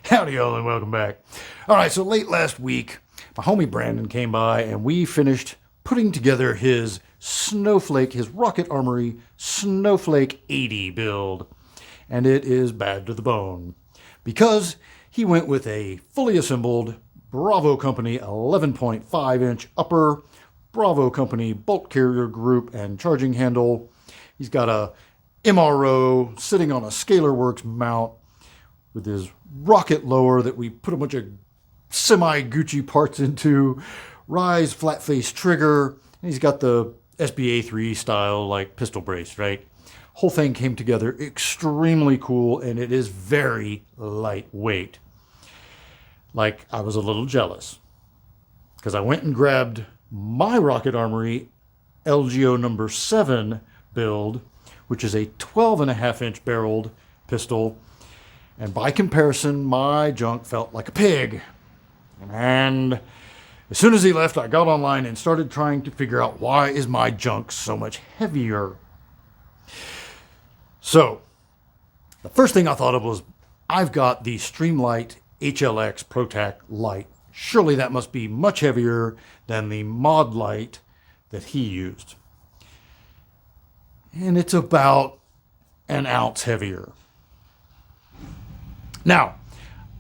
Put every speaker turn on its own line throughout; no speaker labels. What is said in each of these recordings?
Howdy y'all and welcome back. Alright, so late last week, my homie Brandon came by and we finished putting together his Snowflake, his Rocket Armory Snowflake 80 build. And it is bad to the bone. Because he went with a fully assembled Bravo Company 11.5 inch upper, Bravo Company bolt carrier group and charging handle. He's got a MRO sitting on a Scalarworks mount with his rocket lower that we put a bunch of semi-Gucci parts into, Rise flat face trigger, and he's got the SBA3 style like pistol brace, right? Whole thing came together extremely cool, and it is very lightweight. Like, I was a little jealous because I went and grabbed my Rocket Armory LGO7 build, which is a 12.5 inch barreled pistol. And by comparison, my junk felt like a pig. And as soon as he left, I got online and started trying to figure out why is my junk so much heavier. So, the first thing I thought of was, I've got the Streamlight HLX ProTac Light. Surely that must be much heavier than the Mod Light that he used. And it's about an ounce heavier. Now,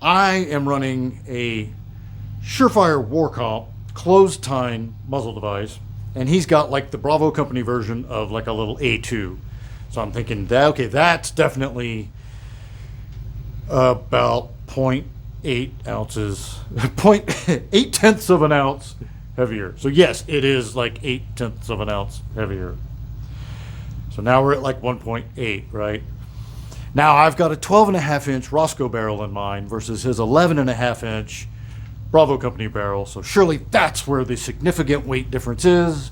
I am running a Surefire Warcomp closed tine muzzle device, and he's got like the Bravo Company version of like a little A2. So I'm thinking, that, okay, that's definitely about 0.8 ounces, 0.8 tenths of an ounce heavier. So yes, it is like 8 tenths of an ounce heavier. So now we're at like 1.8, right? Now I've got a 12.5 inch Roscoe barrel in mine versus his 11.5 inch Bravo Company barrel. So surely that's where the significant weight difference is.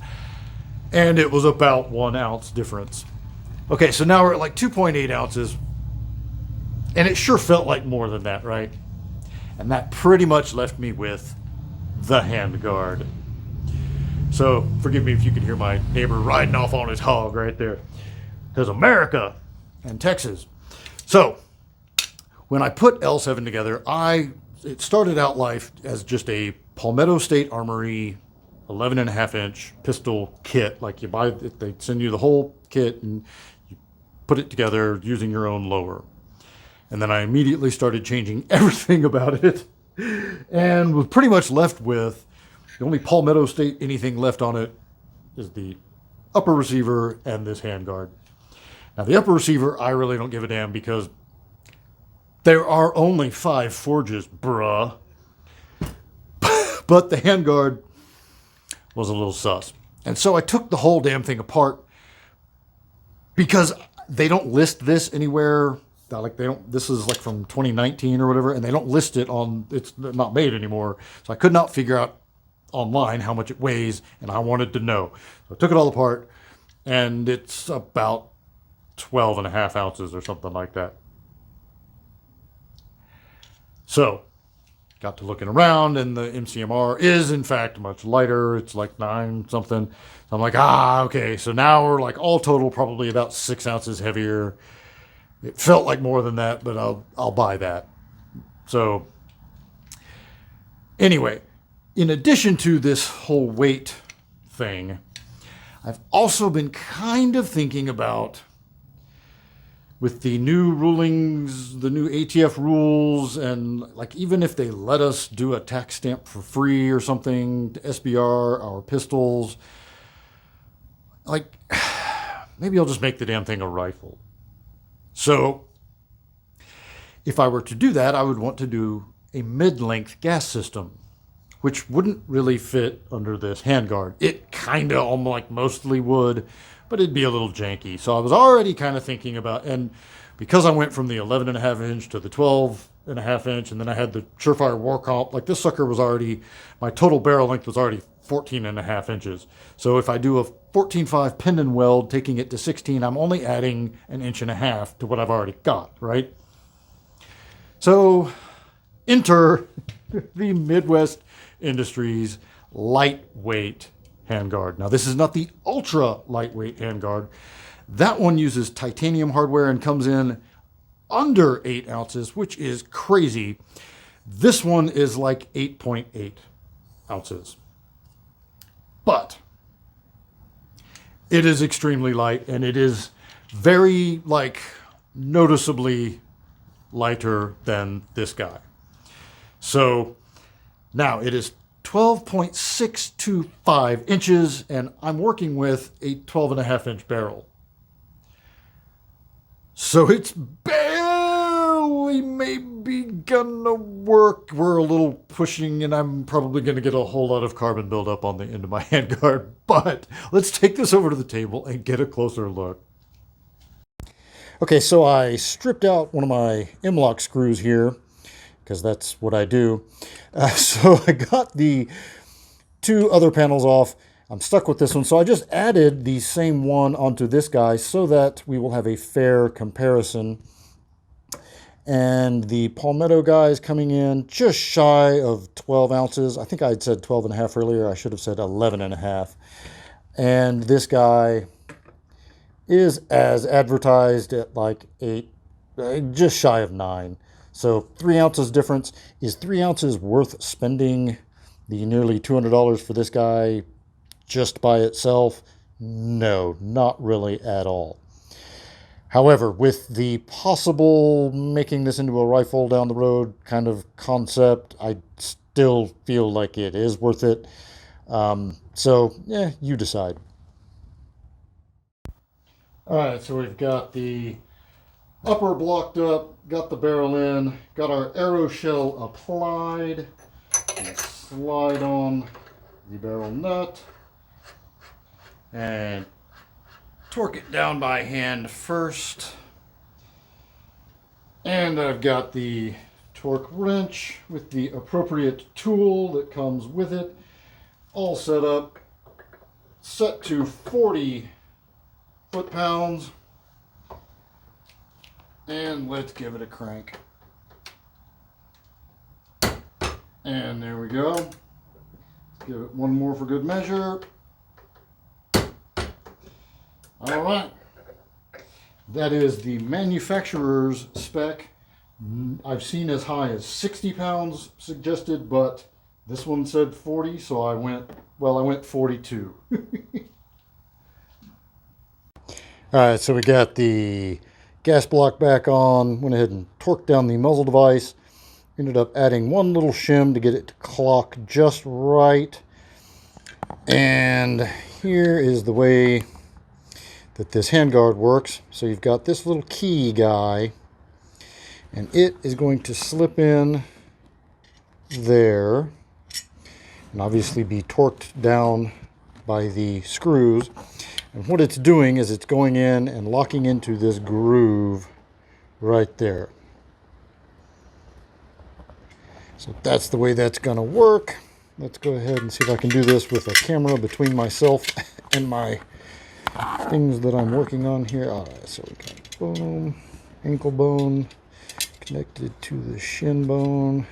And it was about 1 ounce difference. Okay, so now we're at like 2.8 ounces. And it sure felt like more than that, right? And that pretty much left me with the Handguard. So forgive me if you can hear my neighbor riding off on his hog right there. There's America and Texas. So when I put L7 together, it started out life as just a Palmetto State Armory 11.5 inch pistol kit. Like you buy it, they send you the whole kit and you put it together using your own lower. And then I immediately started changing everything about it and was pretty much left with the only Palmetto State anything left on it is the upper receiver and this Handguard. Now the upper receiver, I really don't give a damn because there are only 5 forges, bruh. But the Handguard was a little sus. And so I took the whole damn thing apart because they don't list this anywhere. Like this is like from 2019 or whatever, and they don't list it on, it's not made anymore. So I could not figure out online how much it weighs, and I wanted to know. So I took it all apart, and it's about 12.5 ounces or something like that. So, got to looking around, and the MCMR is in fact much lighter. It's like 9 something. So I'm like, okay. So now we're like all total probably about 6 ounces heavier. It felt like more than that, but I'll buy that. So, anyway, in addition to this whole weight thing, I've also been kind of thinking about, with the new rulings, the new ATF rules, and like even if they let us do a tax stamp for free or something to SBR our pistols, like maybe I'll just make the damn thing a rifle. So if I were to do that, I would want to do a mid-length gas system, which wouldn't really fit under this Handguard. It kind of almost like mostly would, but it'd be a little janky. So I was already kind of thinking about, and because I went from the 11.5 inch to the 12.5 inch, and then I had the Surefire Warcomp, like this sucker was already, my total barrel length was already 14.5 inches. So if I do a 14.5 pin weld, taking it to 16, I'm only adding 1.5 inches to what I've already got, right? So enter the Midwest Industries lightweight Handguard. Now this is not the ultra lightweight Handguard. That one uses titanium hardware and comes in under 8 ounces, which is crazy. This one is like 8.8 ounces. But it is extremely light, and it is very, like, noticeably lighter than this guy. So now it is 12.625 inches, and I'm working with a 12.5-inch barrel. So it's barely maybe gonna work. We're a little pushing, and I'm probably gonna get a whole lot of carbon buildup on the end of my handguard. But let's take this over to the table and get a closer look. Okay, so I stripped out one of my M-lock screws here, because that's what I do. So I got the 2 other panels off. I'm stuck with this one, so I just added the same one onto this guy so that we will have a fair comparison. And the Palmetto guy is coming in just shy of 12 ounces. I think I had said 12.5 earlier. I should have said 11.5. And this guy is as advertised at like 8, just shy of 9. So 3 ounces difference. Is 3 ounces worth spending the nearly $200 for this guy just by itself? No, not really at all. However, with the possible making this into a rifle down the road kind of concept, I still feel like it is worth it. So, yeah, you decide. All right, so we've got the upper blocked up, got the barrel in, got our arrow shell applied, and slide on the barrel nut, and torque it down by hand first. And I've got the torque wrench with the appropriate tool that comes with it, all set up, set to 40 foot-pounds. And let's give it a crank. And there we go. Let's give it one more for good measure. All right. That is the manufacturer's spec. I've seen as high as 60 pounds suggested, but this one said 40, so I went 42. All right, so we got the gas block back on, went ahead and torqued down the muzzle device, ended up adding one little shim to get it to clock just right. And here is the way that this handguard works. So you've got this little key guy, and it is going to slip in there and obviously be torqued down by the screws. And what it's doing is it's going in and locking into this groove right there. So that's the way that's going to work. Let's go ahead and see if I can do this with a camera between myself and my things that I'm working on here. All right, so we got boom, ankle bone connected to the shin bone.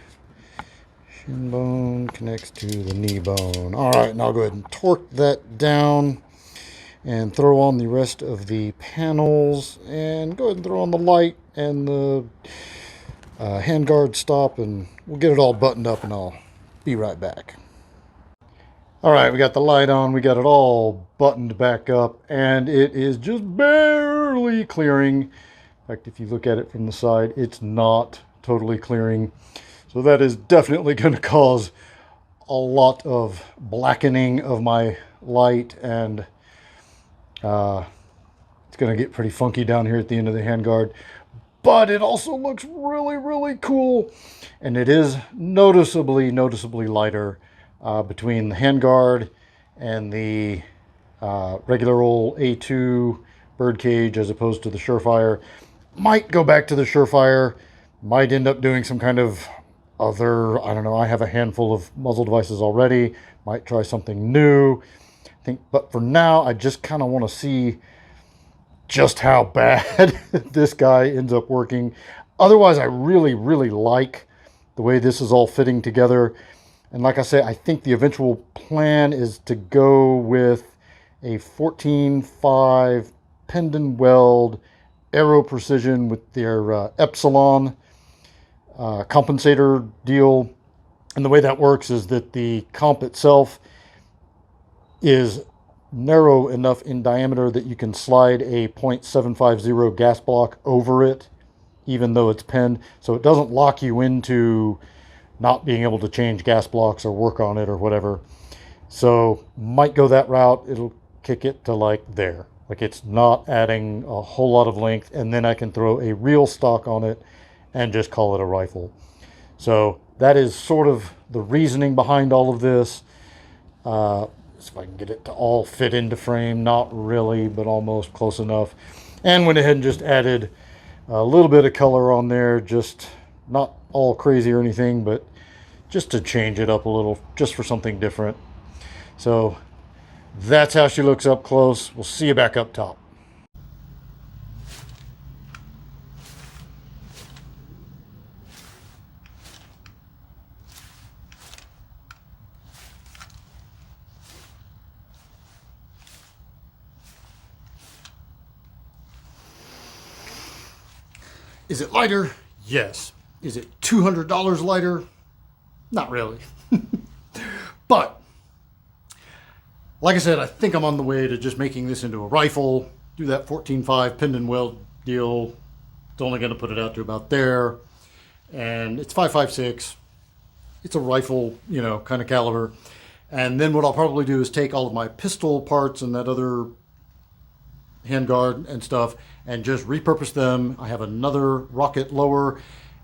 Shin bone connects to the knee bone. All right, now I'll go ahead and torque that down and throw on the rest of the panels, and go ahead and throw on the light and the handguard stop, and we'll get it all buttoned up, and I'll be right back. All right, we got the light on, we got it all buttoned back up, and it is just barely clearing. In fact, if you look at it from the side, it's not totally clearing. So that is definitely going to cause a lot of blackening of my light, and it's going to get pretty funky down here at the end of the handguard. But it also looks really, really cool. And it is noticeably lighter between the handguard and the regular old A2 birdcage as opposed to the Surefire. Might go back to the Surefire. Might end up doing some kind of other, I don't know, I have a handful of muzzle devices already. Might try something new. But for now, I just kind of want to see just how bad this guy ends up working. Otherwise, I really, really like the way this is all fitting together. And like I say, I think the eventual plan is to go with a 14.5 Pendon weld Aero Precision with their Epsilon compensator deal. And the way that works is that the comp itself is narrow enough in diameter that you can slide a .750 gas block over it, even though it's pinned. So it doesn't lock you into not being able to change gas blocks or work on it or whatever. So might go that route. It'll kick it to like there. Like it's not adding a whole lot of length, and then I can throw a real stock on it and just call it a rifle. So that is sort of the reasoning behind all of this. If I can get it to all fit into frame, not really, but almost close enough. And went ahead and just added a little bit of color on there, just not all crazy or anything, but just to change it up a little, just for something different. So that's how she looks up close. We'll see you back up top. Is it lighter? Yes. Is it $200 lighter? Not really. But, like I said, I think I'm on the way to just making this into a rifle. Do that 14.5 pinned and weld deal. It's only going to put it out to about there. And it's 5.56. It's a rifle, you know, kind of caliber. And then what I'll probably do is take all of my pistol parts and that other handguard and stuff and just repurpose them. I have another rocket lower,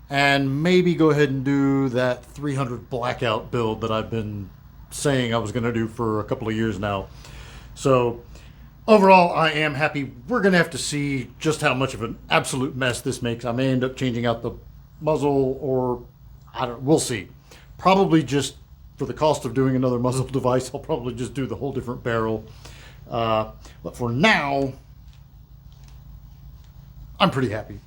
and maybe go ahead and do that 300 blackout build that I've been saying I was going to do for a couple of years now. So overall, I am happy. We're going to have to see just how much of an absolute mess this makes. I may end up changing out the muzzle, or we'll see. Probably just for the cost of doing another muzzle device, I'll probably just do the whole different barrel. But for now, I'm pretty happy.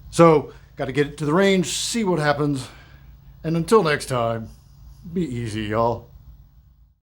So, got to get it to the range, see what happens. And until next time, be easy, y'all.